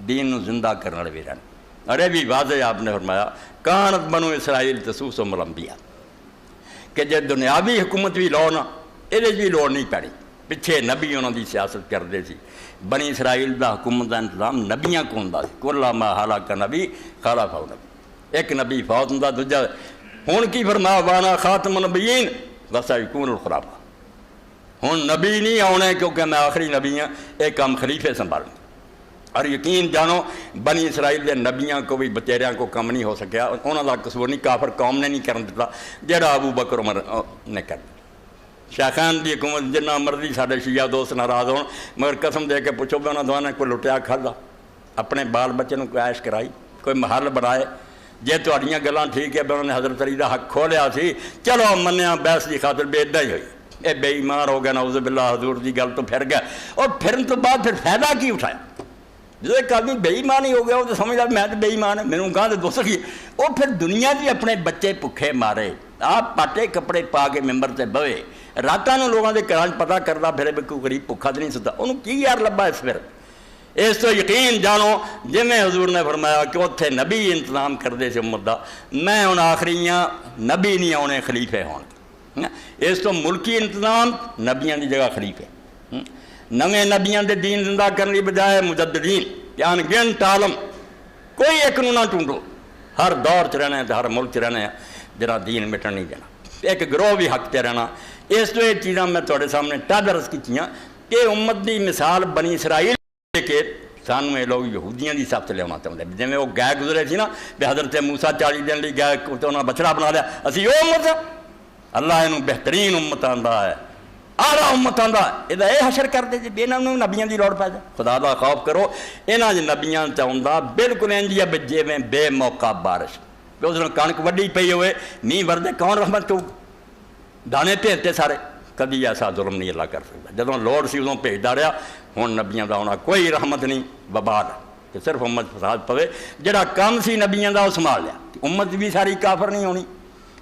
دین نو زندہ کرنے والے بھی رہن. اور یہ بھی واضح آپ نے فرمایا کانت بنو اسرائیل تسوسہم الانبیاء کہ جے دنیاوی حکومت بھی لو نا یہ بھی لوڑ نہیں پڑی. پچھے نبی انہوں دی سیاست کرتے سی. بنی اسرائیل دا حکومت دا انتظام نبیاں کو ہوندا سی. کلما ہلاک نبی خلف نبی. ایک نبی فوت ہوندا دوجا. ہن کی فرمایا وانا خاتم النبیین وسیکون الخلفاء. ہن نبی نہیں آنے کیونکہ میں آخری نبی ہاں. ایک کام خلیفے سنبھالیں. اور یقین جانو بنی اسرائیل دے نبیاں کو بھی بچیریاں کو کم نہیں ہو سکیا. انہوں دا قصور نہیں کافر قوم نے نہیں کرن دتا جہاں ابو بکر عمر نے کر دیا. شیخان دی حکومت جنہ مرضی سارے شیعہ دوست ناراض ہون مگر قسم دے کے پوچھو بھی انہوں دونوں نے کوئی لٹیا کھادا اپنے بال بچے کو عیش کرائی کوئی محل بنائے. جے تہاڈیاں گلاں ٹھیک ہے بھی انہوں نے حضرت علی دا حق کھولیا سی چلو منیا بحث دی خاطر بھی ادا ہی ہوئی. یہ بے ایمان ہو گیا نعوذ باللہ حضور دی گل تو پھر گیا. اور پھرن تو بعد پھر فائدہ کی اٹھایا. جب ایک آدمی بے ایمان ہی ہو گیا وہ تو سمجھا میں تو بے ایمان ہے میرے کہاں تو دوست کی. وہ پھر دنیا دی اپنے بچے بھکھے مارے. آپ پاٹے کپڑے پا کے ممبر سے بوے راتاں نوں لوگوں کے گھراں پتہ کردا پھر بھی کوئی غریب بھکھا تو نہیں ستا. انہوں کی یار لبا اس پھر. اس تو یقین جانو جی میں حضور نے فرمایا کہ اتنے نبی انتظام کرتے سے امت دا. میں ہوں آخری ہاں نبی نہیں آنے خلیفے ہون. اس تو ملکی انتظام نبیاں دی جگہ خلیفے. نویں نبیاں دے دین زندہ کرنے کی بجائے مجددین یعنی گنٹ عالم کوئی ایک نو نہ ٹونڈو. ہر دور چ رہنا ہے تو ہر ملک چ رہنا ہے جہاں دین مٹن نہیں دینا. ایک گروہ بھی حق تے رہنا. اس تو یہ چیزاں میں تھوڑے سامنے ٹھڈ عرض کیتیاں کہ امت دی مثال بنی اسرائیل کہ سانوں یہ لوگ یہودیاں دی سب سے لیا چاہتے ہیں. جی وہ گائے گزرے سی نا بھی حضرت موسیٰ 40 دن لی گائے تو انہوں نے بچڑا بنا لیا. اسی وہ امت اللہ یہ بہترین امت آندا ہے آلہ امت آندا ہے. یہ حشر کرتے جی یہاں نبیاں دی لوڑ پی جائے. خدا دا خوف کرو. یہاں نبیاں چاہتا بالکل انج ہے جی میں بے موقع بارش اس دن کنک وڈی پئی ہوئے نہیں وردے کون رحمت کرو. دانے بھیجتے سارے. کدی ایسا ظلم نہیں اللہ کر سکتا. جدوں لوڑ سی ادوں بھیجتا رہا. ہوں نبیاں دا ہونا کوئی رحمت نہیں وبال کہ صرف امت فساد پوے. جڑا کام سی نبیاں دا وہ سنبھال لیا. امت بھی ساری کافر نہیں ہونی.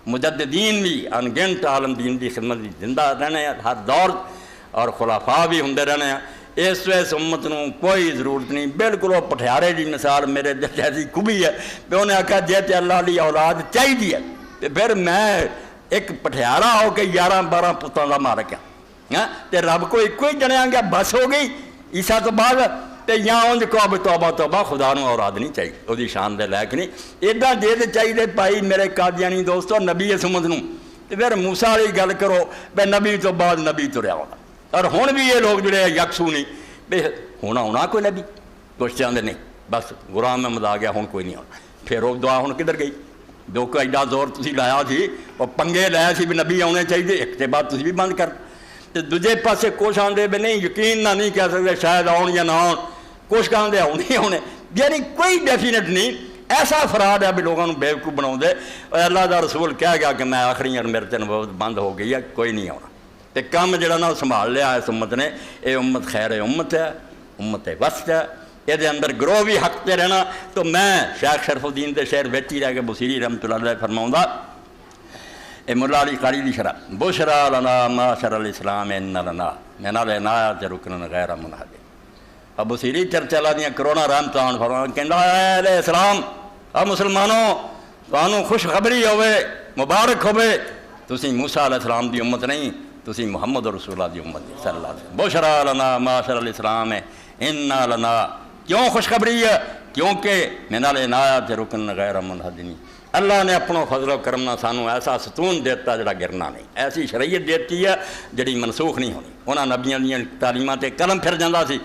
مجددین بھی انگنٹ عالم دین دی خدمت دی زندہ رہنے ہر دور اور خلافاء بھی ہوندے رہنے ہیں. اس امت نو کوئی ضرورت نہیں. بالکل وہ پٹھیارے دی مثال میرے جیسی کبھی ہے کہ انہیں آخیا جے تے اللہ لی اولاد چاہیے تو پھر میں ایک پٹھیارا ہو کے 11-12 پتاں دا مالک ہاں تے رب کو ایک ہی جنیا گیا بس ہو گئی. عیسیٰ تو بعد تے یہاں انج کو اب توبہ توبہ خدا نو اولاد نہیں چاہیے. وہ شان دے لائق نہیں. ایڈا دے تے چاہیے بھائی میرے قادیانی دوستو نبی سمت نو تے پھر موسیٰ والی گل کرو بے نبی تو بعد نبی تریا ہونا. اور ہوں بھی یہ لوگ جڑے یکسو نہیں بے ہونا کوئی نبی کچھ چاہتے نہیں بس غلام احمد آ گیا ہوں کوئی نہیں ہونا. پھر وہ دعا ہوں کدھر گئی. جو کہ ایڈا زور تھی لایا سی وہ پنگے لایا سی بھی نبی آنے چاہیے ایک کے بعد تھی بھی بند کر. تو دوجے پاسے کچھ آدھے بھی نہیں یقین نہ نہیں کہہ سکتے شاید آن یا نہ آن. کچھ کہتے آنے آنے یعنی کوئی ڈیفینیٹ نہیں. ایسا فراد ہے بھی لوگوں کو بیوقوف بنا دے. اللہ دا رسول کہہ گیا کہ میں آخری اور میرے تین بہت بند ہو گئی ہے کوئی نہیں آنا. تو کام جڑا نا سنبھال لیا اس امت نے. یہ امت خیر امت ہے امت وسط ہے. یہ اندر گروہ بھی حق تے رہنا. تو میں شیخ شرف الدین دے شہر بیٹھی رہ کے بصیری رحمۃ اللہ علیہ فرماؤں اے مولا علی قاری دی شرح بشرا لنا معاشر الاسلام ان لنا من العنایات رکن غیر منحد. اب بصیری چرچا لا دیاں کرونا رحمتان فرمان کہندا اے اہل اسلام اب مسلمانوں تانوں خوشخبری ہوئے مبارک ہوئے تسی موسیٰ علیہ السلام دی امت نہیں تسی محمد رسول اللہ دی امت دی صلی اللہ علیہ وسلم. بشرا لنا معاشر الاسلام ان لنا. کیوں خوشخبری ہے؟ کیونکہ من العنایات رکن غیر منحدنی. اللہ نے اپنا فضل و کرمنا سانو ایسا ستون دیتا جڑا گرنا نہیں. ایسی شریعت دیتی ہے جڑی منسوخ نہیں ہونی. انہاں نبیاں دیاں تعلیمات قلم پھر جاندہ سی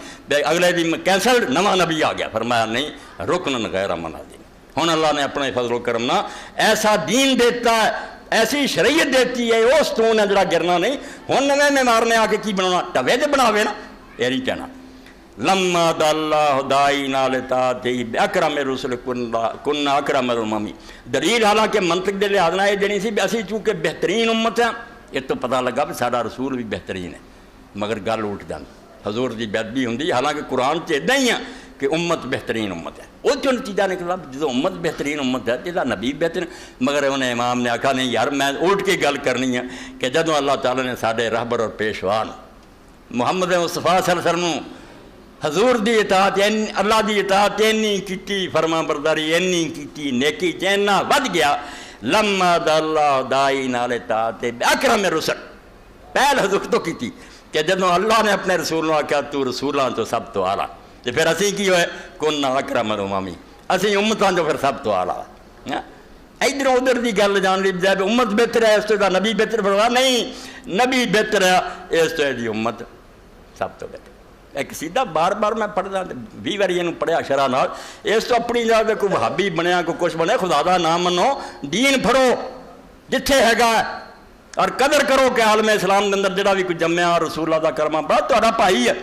اگلے دی کینسل نواں نبی آ گیا فرمایا نہیں رکن غیر منحدنی. ہن اللہ نے اپنے فضل و کرمنا ایسا دین دیتا ہے ایسی شریعت دیتی ہے وہ ستون ہے جڑا گرنا نہیں. ہن نویں معمار نے آ کے کی بنانا ٹوے تے بناوے نا یہ نہیں کہنا. لما دا اللہ دائینا لطاعتہ اکرم الرسل کننا اکرم الامم. دلیل حالانکہ منطق دے لحاظ نہ یہ دینی سی اسی چونکہ بہترین امت ہیں. یہ تو پتہ لگا بھی سارا رسول بھی بہترین ہے مگر گل اٹھ جاندی. حضور دی بیعت بھی ہوندی حالانکہ قرآن سے ادھا ہی ہے کہ امت بہترین امت ہے. وہ جو نتیجہ نکلا جدو امت بہترین امت ہے جدا نبی بہترین. مگر انہیں امام نے آکھا نہیں یار میں اٹھ کے گل کرنی ہے کہ جدو اللہ تعالیٰ نے ساڈے رہبر اور پیشوان محمد مصطفیٰ صلی اللہ علیہ وسلم حضور دی اطاعت اللہ دی اطاعت اینی کیتی، فرما برداری اینی کیتی، نیکی چیننا ود گیا، لما دا اللہ دائی نال اطاعت اکرم رسل پہل حضور تو کیتی کہ جدوں اللہ نے اپنے رسول نے کہا تو رسولاں تو سب تو آلہ، تو پھر اسی کی ہوئے کننا اکرم الامم، اسی امتاں جو پھر سب تو آلہ۔ ادھر ادھر دی گل جان لی بجائے امت بہتر ہے اس تو دا نبی بہتر فرمایا نہیں، نبی بہتر ہے اس تو دی امت سب تو بہتر۔ ایک سیدھا بار بار میں پڑھدا 20 واری اینوں پڑھیا شرح نال، اس تو اپنی جگہ کوئی وہابی بنیا کوئی کچھ بنے، خدا دا نام منو، دین پڑھو جتھے ہیگا اور قدر کرو کہ عالم اسلام کے اندر جڑا بھی کوئی جمعہ رسول اللہ دا کرما بڑا تہاڈا بھائی ہے۔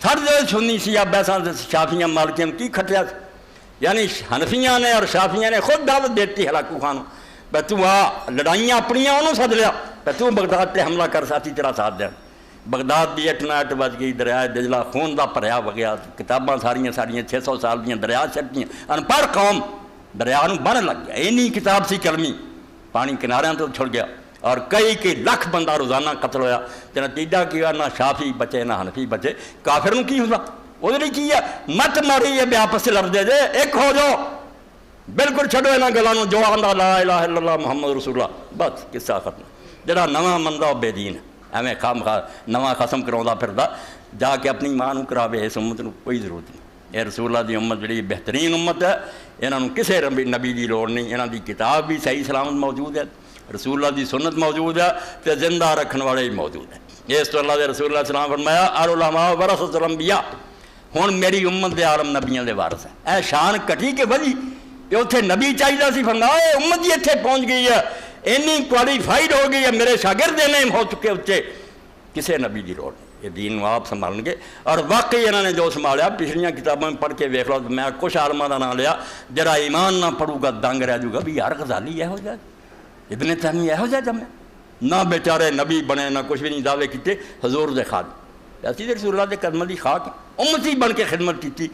سر جو سنی سی بیساں شافیاں مالکیاں کی کھٹیا، یعنی حنفیاں نے اور شافیاں نے خود دعوت دیتی ہلاکو خان بھائی تو آ لڑائیاں اپنیاں انہوں سد لیا بھائی تو بغداد پہ حملہ کر ساتھی تیرا ساتھ دیں۔ بغداد دی 8 بج گئی، دریائے دجلہ خون دا پریا وگیا، کتاباں ساریاں 600 سال دیاں دریا چھٹیاں، انپڑھ قوم دریا نوں بن لگ گیا، اینی کتاب سی کلمی، پانی کناریاں تو چھڑ گیا اور کئی لکھ بندہ روزانہ قتل ہویا، تے نتیجہ کیا نہ شافی بچے نہ حنفی بچے، کافر نوں کی ہوندا وہ کی ہے مت ماری ہے بے آپس سے لڑ دے جے، ایک ہو جاؤ بالکل چھڑو انہاں گلانوں جو آندا لا الہ الا اللہ محمد رسول اللہ، بس قصہ ختم۔ جڑا نواں مندا بے دین ایویں خام خواہ نواں قسم کراوندا پھردا، جا کے اپنی ماں نوں کراوے، اس امت نوں کوئی ضرورت نہیں۔ یہ رسول اللہ دی امت جڑی بہترین امت ہے، انہاں نوں کسے نبی دی لوڑ نہیں، انہاں دی کتاب بھی صحیح سلامت موجود ہے، رسول اللہ دی سنت موجود ہے، تے زندہ رکھن والے بھی موجود ہے۔ اس تو اللہ دے رسول اللہ علیہ وسلم فرمایا العلماء ورثۃ الانبیاء، ہن میری امت دے عالم نبیاں دے وارث ہیں۔ اے شان کٹی کہ وجی کہ اتنے نبی چاہیے سی، فرمایا امت جی اتنے پہنچ گئی ہے، اینی کوالیفائڈ ہو گئی ہے، میرے شاگرد نہیں ہو چکے اتنے، کسے نبی دی لوڑ نہیں، یہ دین آپ سنبھالن گے۔ اور واقعی انہوں نے جو سنبھالیا پچھلیاں کتابوں میں پڑھ کے ویکھ لو، میں کچھ عالماں دا نام لیا، جڑا ایمان نہ پڑھو گا دنگ رہ جائے گا بھی یار غزالی یہو جہا، ابن تیمیہ یہو جہا جمع، نہ بیچارے نبی بنے نہ کچھ بھی نہیں، دعوے کیتے حضور دے خادم، اسی رسول اللہ دے قدماں دی خاک امتی بن کے خدمت کی۔